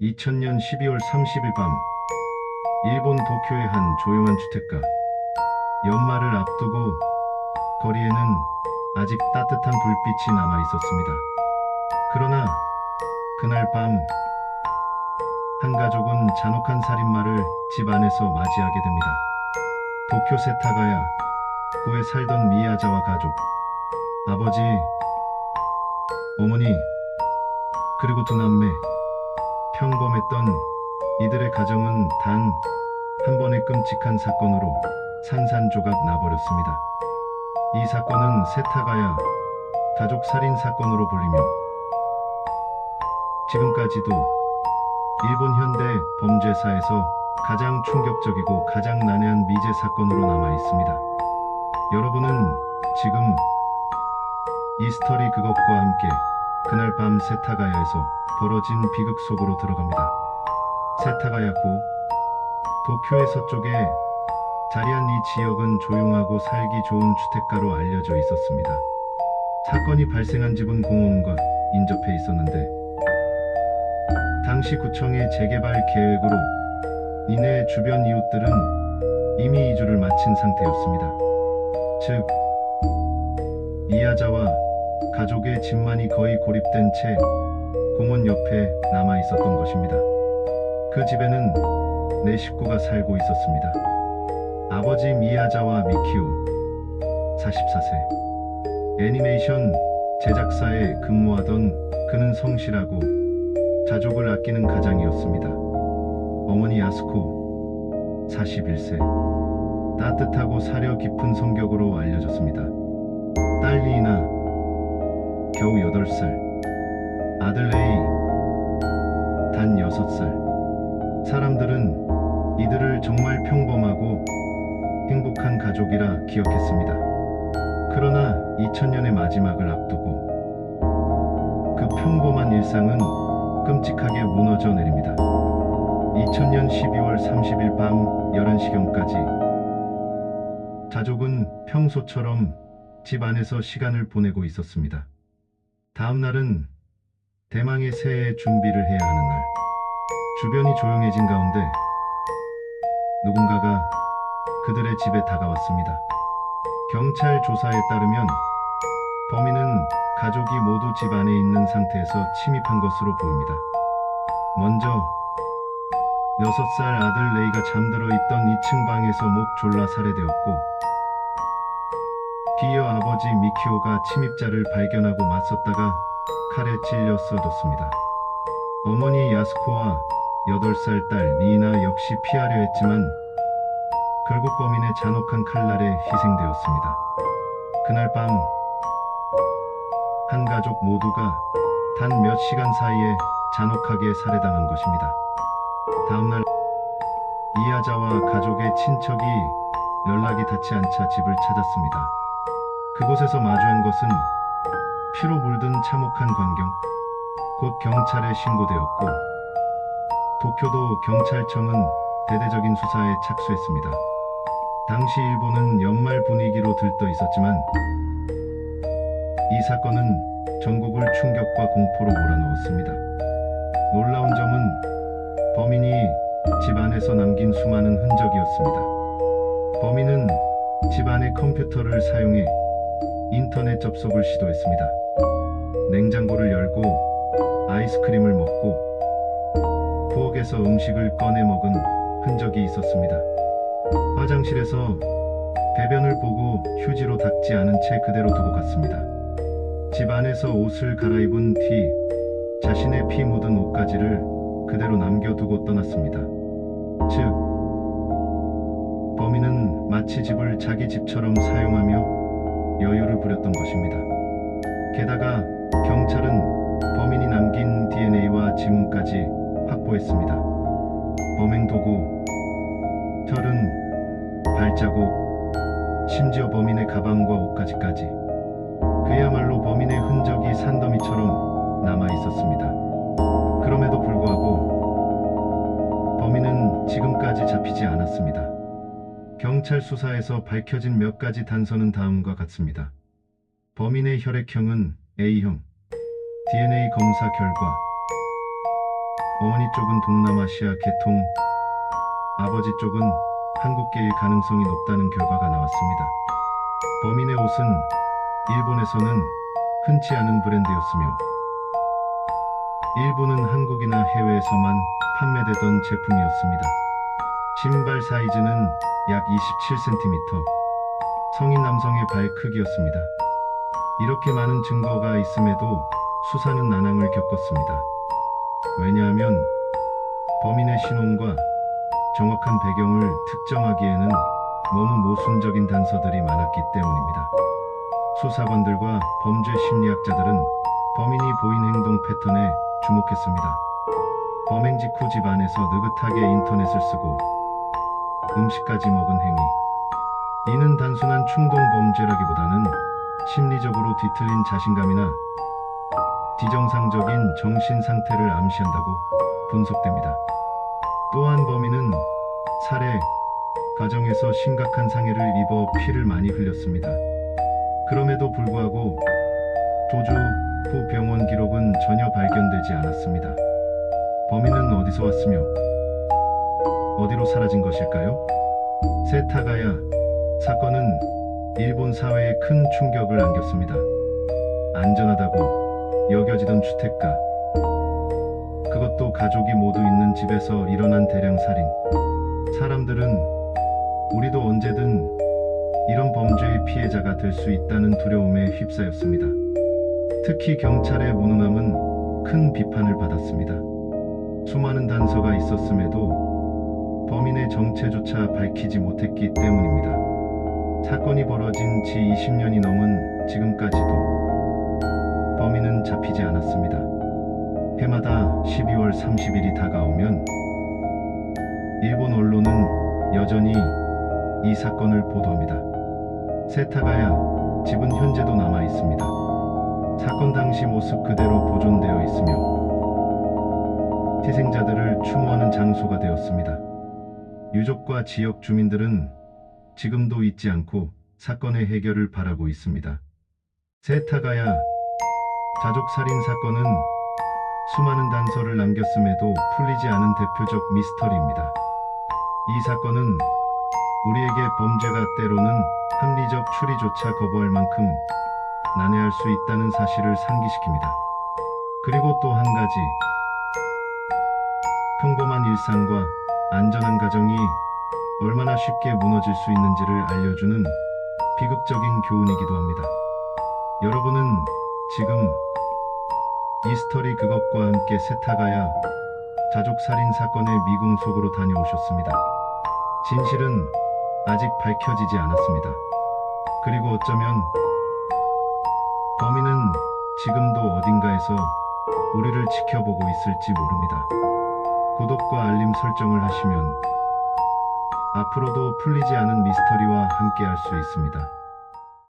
2000년 12월 30일 밤, 일본 도쿄의 한 조용한 주택가. 연말을 앞두고 거리에는 아직 따뜻한 불빛이 남아 있었습니다. 그러나 그날 밤, 한 가족은 잔혹한 살인마를 집 안에서 맞이하게 됩니다. 도쿄 세타가야 구에 살던 미야자와 가족, 아버지, 어머니, 그리고 두 남매. 평범했던 이들의 가정은 단 한 번의 끔찍한 사건으로 산산조각 나버렸습니다. 이 사건은 세타가야 가족 살인 사건으로 불리며 지금까지도 일본 현대 범죄사에서 가장 충격적이고 가장 난해한 미제 사건으로 남아 있습니다. 여러분은 지금 이 스토리 그것과 함께 그날 밤 세타가야에서 벌어진 비극 속으로 들어갑니다. 세타가야구, 도쿄의 서쪽에 자리한 이 지역은 조용하고 살기 좋은 주택가로 알려져 있었습니다. 사건이 발생한 집은 공원과 인접해 있었는데 당시 구청의 재개발 계획으로 인해 주변 이웃들은 이미 이주를 마친 상태였습니다. 즉, 미야자와 가족의 집만이 거의 고립된 채 공원 옆에 남아 있었던 것입니다. 그 집에는 네 식구가 살고 있었습니다. 아버지 미야자와 미키오, 44세. 애니메이션 제작사에 근무하던 그는 성실하고 가족을 아끼는 가장이었습니다. 어머니 야스코, 41세. 따뜻하고 사려 깊은 성격으로 알려졌습니다. 딸 리나, 겨우 8살. 아들 레이, 단 6살. 사람들은 이들을 정말 평범하고 행복한 가족이라 기억했습니다. 그러나 2000년의 마지막을 앞두고 그 평범한 일상은 끔찍하게 무너져 내립니다. 2000년 12월 30일 밤 11시경까지 가족은 평소처럼 집 안에서 시간을 보내고 있었습니다. 다음 날은 대망의 새해 준비를 해야 하는 날. 주변이 조용해진 가운데 누군가가 그들의 집에 다가왔습니다. 경찰 조사에 따르면 범인은 가족이 모두 집 안에 있는 상태에서 침입한 것으로 보입니다. 먼저 6살 아들 레이가 잠들어 있던 2층 방에서 목 졸라 살해되었고, 뒤이어 아버지 미키오가 침입자를 발견하고 맞섰다가 칼에 찔려 쓰러졌습니다. 어머니 야스코와 8살 딸 리나 역시 피하려 했지만 결국 범인의 잔혹한 칼날에 희생되었습니다. 그날 밤 한 가족 모두가 단 몇 시간 사이에 잔혹하게 살해당한 것입니다. 다음날 미야자와 가족의 친척이 연락이 닿지 않자 집을 찾았습니다. 그곳에서 마주한 것은 피로 물든 참혹한 광경. 곧 경찰에 신고되었고 도쿄도 경찰청은 대대적인 수사에 착수했습니다. 당시 일본은 연말 분위기로 들떠 있었지만 이 사건은 전국을 충격과 공포로 몰아넣었습니다. 놀라운 점은 범인이 집 안에서 남긴 수많은 흔적이었습니다. 범인은 집 안의 컴퓨터를 사용해 인터넷 접속을 시도했습니다. 냉장고를 열고 아이스크림을 먹고 부엌에서 음식을 꺼내 먹은 흔적이 있었습니다. 화장실에서 배변을 보고 휴지로 닦지 않은 채 그대로 두고 갔습니다. 집 안에서 옷을 갈아입은 뒤 자신의 피 묻은 옷가지를 그대로 남겨두고 떠났습니다. 즉, 범인은 마치 집을 자기 집처럼 사용하며 여유를 부렸던 것입니다. 게다가 경찰은 범인이 남긴 DNA와 지문까지 확보했습니다. 범행 도구, 털은, 발자국, 심지어 범인의 가방과 옷가지까지. 그야말로 범인의 흔적이 산더미처럼 남아 있었습니다. 그럼에도 불구하고 범인은 지금까지 잡히지 않았습니다. 경찰 수사에서 밝혀진 몇 가지 단서는 다음과 같습니다. 범인의 혈액형은 A형, DNA 검사 결과 어머니 쪽은 동남아시아 계통, 아버지 쪽은 한국계일 가능성이 높다는 결과가 나왔습니다. 범인의 옷은 일본에서는 흔치 않은 브랜드였으며 일부는 한국이나 해외에서만 판매되던 제품이었습니다. 신발 사이즈는 약 27cm, 성인 남성의 발 크기였습니다. 이렇게 많은 증거가 있음에도 수사는 난항을 겪었습니다. 왜냐하면 범인의 신원과 정확한 배경을 특정하기에는 너무 모순적인 단서들이 많았기 때문입니다. 수사관들과 범죄 심리학자들은 범인이 보인 행동 패턴에 주목했습니다. 범행 직후 집 안에서 느긋하게 인터넷을 쓰고 음식까지 먹은 행위. 이는 단순한 충동 범죄라기보다는 심리적으로 뒤틀린 자신감이나 비정상적인 정신 상태를 암시한다고 분석됩니다. 또한 범인은 살해 과정에서 심각한 상해를 입어 피를 많이 흘렸습니다. 그럼에도 불구하고 도주 후 병원 기록은 전혀 발견되지 않았습니다. 범인은 어디서 왔으며 어디로 사라진 것일까요? 세타가야 사건은 일본 사회에 큰 충격을 안겼습니다. 안전하다고 여겨지던 주택가, 그것도 가족이 모두 있는 집에서 일어난 대량 살인. 사람들은 우리도 언제든 이런 범죄의 피해자가 될 수 있다는 두려움에 휩싸였습니다. 특히 경찰의 무능함은 큰 비판을 받았습니다. 수많은 단서가 있었음에도 범인의 정체조차 밝히지 못했기 때문입니다. 사건이 벌어진 지 20년이 넘은 지금까지도 범인은 잡히지 않았습니다. 해마다 12월 30일이 다가오면 일본 언론은 여전히 이 사건을 보도합니다. 세타가야 집은 현재도 남아 있습니다. 사건 당시 모습 그대로 보존되어 있으며 희생자들을 추모하는 장소가 되었습니다. 유족과 지역 주민들은 지금도 잊지 않고 사건의 해결을 바라고 있습니다. 세타가야 자족 살인 사건은 수많은 단서를 남겼음에도 풀리지 않은 대표적 미스터리입니다. 이 사건은 우리에게 범죄가 때로는 합리적 추리조차 거부할 만큼 난해할 수 있다는 사실을 상기시킵니다. 그리고 또 한 가지, 평범한 일상과 안전한 가정이 얼마나 쉽게 무너질 수 있는지를 알려주는 비극적인 교훈이기도 합니다. 여러분은 지금 이 스토리 그것과 함께 세타가야 자족살인 사건의 미궁 속으로 다녀오셨습니다. 진실은 아직 밝혀지지 않았습니다. 그리고 어쩌면 범인은 지금도 어딘가에서 우리를 지켜보고 있을지 모릅니다. 구독과 알림 설정을 하시면 앞으로도 풀리지 않은 미스터리와 함께 할 수 있습니다.